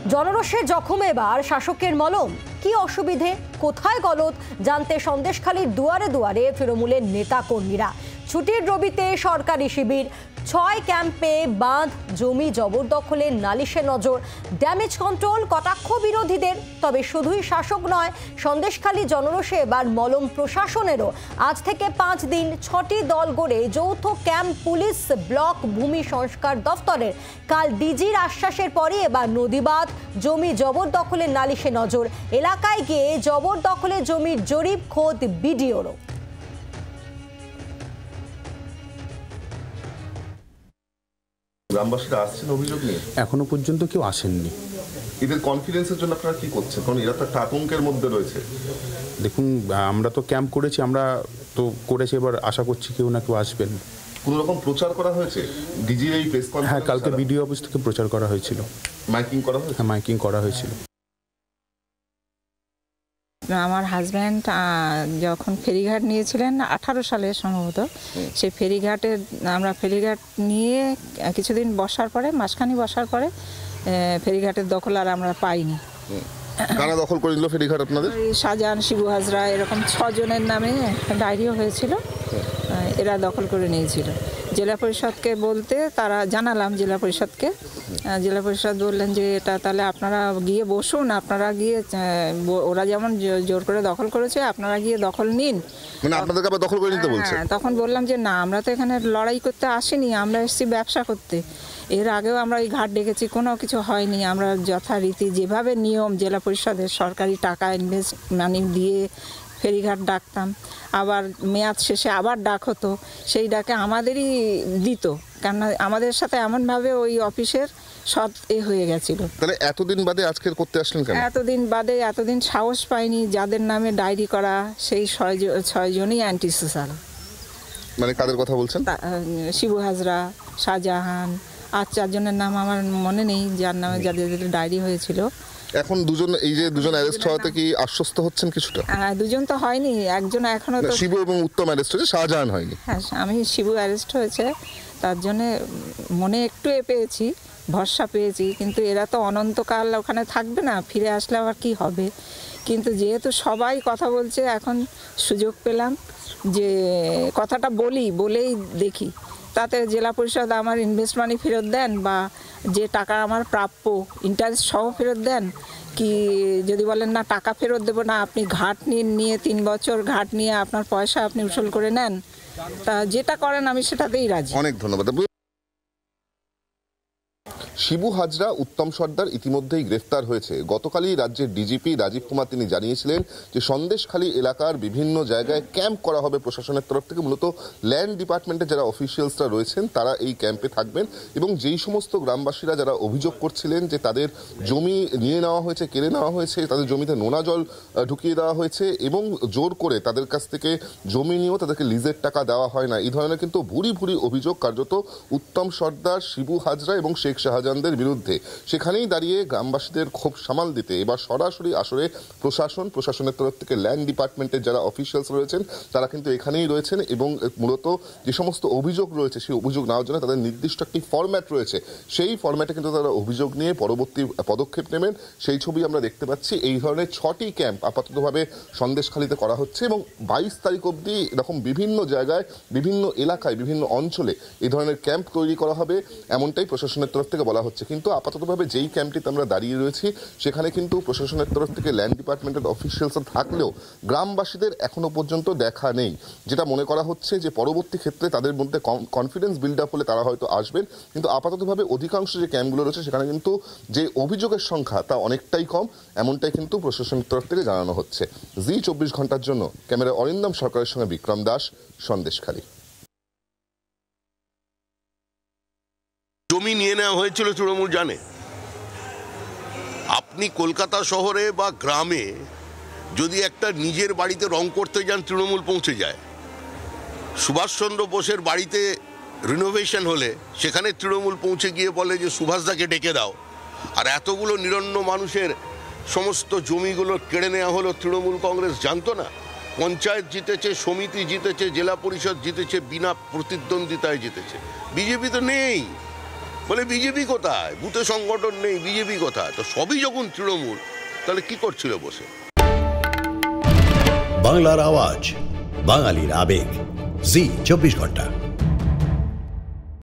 জনরোষে জখমে এবার শাসকের মলম, কি অসুবিধে, কোথায় গলদ জানতে সন্দেশখালীর দুয়ারে দুয়ারে তৃণমূলের নেতা কর্মীরা। ছুটির রবিতে সরকারি শিবির, ৬ ক্যাম্পে বাঁধ জমি জবরদখলের নালিশে নজর, ড্যামেজ কন্ট্রোল কটাক্ষ বিরোধীদের। তবে শুধুই শাসক নয়, সন্দেশখালী জনরোষে এবার মলম প্রশাসনেরও। আজ থেকে 5 দিন 6টি দল গড়ে যৌথ ক্যাম্প পুলিশ, ব্লক, ভূমি সংস্কার দফতরের। কাল ডিজির আশ্বাসের পরে এবার নদীবাঁধ জমি জবরদখলের নালিশে নজর। এলাকায় গিয়ে জবরদখলের জমির জরিপ খোদ বিডিওরও। গ্রামবাসীরা আসছেন অভিযোগ নিয়ে? এখনো পর্যন্ত কেউ আসেননি। এদের কনফিডেন্সের জন্য আপনারা কি করছেন? কারণ এরা তো একটা আতঙ্কের মধ্যে রয়েছে। দেখুন, আমরা তো ক্যাম্প করেছি, এবার আশা করছি কেউ না কেউ আসবেন। কোন রকম প্রচার করা হয়েছে ডিজির এই প্রেস কনফারেন্স? হ্যাঁ, কালকে বিডিও অফিস থেকে প্রচার করা হয়েছিল। মাইকিং করা হয়েছে? হ্যাঁ, মাইকিং করা হয়েছিল। আমার হাজব্যান্ড যখন ফেরিঘাট নিয়েছিলেন 18 সালে সম্ভবত, সেই আমরা ফেরিঘাট নিয়ে কিছুদিন বসার পরে, মাসখানি বসার পরে ফেরিঘাটের দখল আর আমরা পাইনি। কারা দখল করে নিল ফেরিঘাট আপনাদের? শাহজাহান, শিবু হাজরা, এরকম 6 জনের নামে ডায়েরিও হয়েছিল, এরা দখল করে নিয়েছিল। জেলা পরিষদকে বলতে তারা জানালাম জেলা পরিষদকে, জেলা পরিষদ বললেন যে এটা তাহলে আপনারা গিয়ে বসুন, আপনারা গিয়ে, ওরা যেমন জোর করে দখল করেছে আপনারা গিয়ে দখল নিন। মানে আপনাদেরকে আবার দখল করে নিতে বলছে? তখন বললাম যে না, আমরা তো এখানে লড়াই করতে আসিনি, আমরা এসেছি ব্যবসা করতে। এর আগেও আমরা এই ঘাট ডেকেছি, কোনো কিছু হয়নি। আমরা যথারীতি যেভাবে নিয়ম জেলা পরিষদের সরকারি টাকা ইনভেস্ট মানি দিয়ে ফেরিঘাট ডাকতাম, আবার মেয়াদ শেষে আবার ডাক হতো, সেই ডাকে আমাদেরই দিত, কেননা আমাদের সাথে এমনভাবে ওই অফিসের সৎ হয়ে গেছিল। তাহলে এতদিন বাদে আজকের করতে আসলেন কেন? এতদিন সাহস পাইনি। যাদের নামে ডায়েরি করা সেই 6 জনই অ্যান্টি সোশ্যাল। মানে কাদের কথা বলছেন? শিবু হাজরা, শাহজাহান, আর 4 জনের নাম আমার মনে নেই, যার নামে যাদের ডায়েরি হয়েছিল। এখন এই যে দুজন অ্যারেস্ট হওয়াতে কি আশ্বস্ত হচ্ছেন কিছুটা? হ্যাঁ, 2 জন তো হয়নি, একজন এখনো তো। শিবু এবং উত্তম অ্যারেস্ট হয়েছে, শাহজাহান হয়নি। হ্যাঁ, আমি শিবু অ্যারেস্ট হয়েছে, তার জন্য মনে একটু পেয়েছি, ভরসা পেয়েছি। কিন্তু এরা তো অনন্তকাল ওখানে থাকবে না, ফিরে আসলে আবার কি হবে। কিন্তু যেহেতু সবাই কথা বলছে, এখন সুযোগ পেলাম যে কথাটা বলেই দেখি, তাতে জেলা পরিষদ আমার ইনভেস্ট মানি ফেরত দেন, বা যে টাকা আমার প্রাপ্য ইন্টারেস্ট সহ ফেরত দেন, কি যদি বলেন না টাকা ফেরত দেবো না, আপনি ঘাট নিয়ে 3 বছর ঘাট নিয়ে আপনার পয়সা আপনি উসুল করে নেন, তা যেটা করেন আমি সেটাতেই রাজি। অনেক ধন্যবাদ। শিবু হাজরা, উত্তম সর্দার ইতিমধ্যেই গ্রেফতার হয়েছে। গতকালই রাজ্যের ডিজিপি রাজীব কুমার তিনি জানিয়েছিলেন যে সন্দেশখালী এলাকার বিভিন্ন জায়গায় ক্যাম্প করা হবে প্রশাসনের তরফ থেকে। মূলত ল্যান্ড ডিপার্টমেন্টের যারা অফিসিয়ালসরা রয়েছেন তারা এই ক্যাম্পে থাকবেন, এবং যেই সমস্ত গ্রামবাসীরা যারা অভিযোগ করছিলেন যে তাদের জমি নিয়ে নেওয়া হয়েছে, কেড়ে নেওয়া হয়েছে, তাদের জমিতে নোনা জল ঢুকিয়ে দেওয়া হয়েছে এবং জোর করে তাদের কাছ থেকে জমি নিয়েও তাদেরকে লিজের টাকা দেওয়া হয় না, এই ধরনের কিন্তু ভুরি অভিযোগ কার্যত উত্তম সর্দার, শিবু হাজরা এবং শেখ শাহজাহানদের বিরুদ্ধে। সেখানেই দাঁড়িয়ে গ্রামবাসীদের ক্ষোভ সামাল দিতে এবার সরাসরি আসলে প্রশাসনের তরফ থেকে ল্যান্ড ডিপার্টমেন্টের যারা অফিসিয়ালস রয়েছেন তারা কিন্তু এখানেই রয়েছেন, এবং মূলত যে সমস্ত অভিযোগ রয়েছে সেই অভিযোগ নেওয়ার জন্য তাদের নির্দিষ্ট একটি ফরম্যাট রয়েছে। সেই ফরম্যাটে কিন্তু তারা অভিযোগ নিয়ে পরবর্তী পদক্ষেপ নেবেন। সেই ছবি আমরা দেখতে পাচ্ছি। এই ধরনের 6টি ক্যাম্প আপাততভাবে সন্দেশখালীতে করা হচ্ছে, এবং 22 তারিখ অবধি এরকম বিভিন্ন জায়গায়, বিভিন্ন এলাকায়, বিভিন্ন অঞ্চলে এই ধরনের ক্যাম্প তৈরি করা হবে, এমনটাই প্রশাসনের তরফ থেকে বলা হচ্ছে। কিন্তু আপাততভাবে যেই ক্যাম্পটিতে আমরা দাঁড়িয়ে রয়েছি সেখানে কিন্তু প্রশাসনের তরফ থেকে ল্যান্ড ডিপার্টমেন্টের অফিসিয়ালস থাকলেও গ্রামবাসীদের এখনো পর্যন্ত দেখা নেই। যেটা মনে করা হচ্ছে যে পরবর্তী ক্ষেত্রে তাদের মধ্যে কনফিডেন্স বিল্ড আপ হলে তারা হয়তো আসবেন, কিন্তু আপাততভাবে অধিকাংশ যে ক্যাম্পগুলো রয়েছে সেখানে কিন্তু যে অভিযোগের সংখ্যা তা অনেকটাই কম, এমনটাই কিন্তু প্রশাসনের তরফ থেকে জানানো হচ্ছে। জি 24 ঘন্টার জন্য ক্যামেরা অরিন্দম সরকারের সঙ্গে বিক্রম দাস, সন্দেশখালী। জমি নিয়ে নেওয়া হয়েছিল তৃণমূল জানে। আপনি কলকাতা শহরে বা গ্রামে যদি একটা নিজের বাড়িতে রং করতে যান, তৃণমূল পৌঁছে যায়। সুভাষচন্দ্র বোসের বাড়িতে রিনোভেশন হলে সেখানে তৃণমূল পৌঁছে গিয়ে বলে যে সুভাষদাকে ডেকে দাও। আর এতগুলো নিরন্ন মানুষের সমস্ত জমিগুলো কেড়ে নেওয়া হলো, তৃণমূল কংগ্রেস জানতো না? পঞ্চায়েত জিতেছে, সমিতি জিতেছে, জেলা পরিষদ জিতেছে, বিনা প্রতিদ্বন্দ্বিতায় জিতেছে। বিজেপি তো নেই। বলে বিজেপি কোথায়, বুথে সংগঠন নেই, বিজেপি কোথায়? তো সবই যখন তৃণমূল, তাহলে কি করছিল বসে? বাংলার আওয়াজ, বাঙালির আবেগ, জি 24 ঘন্টা।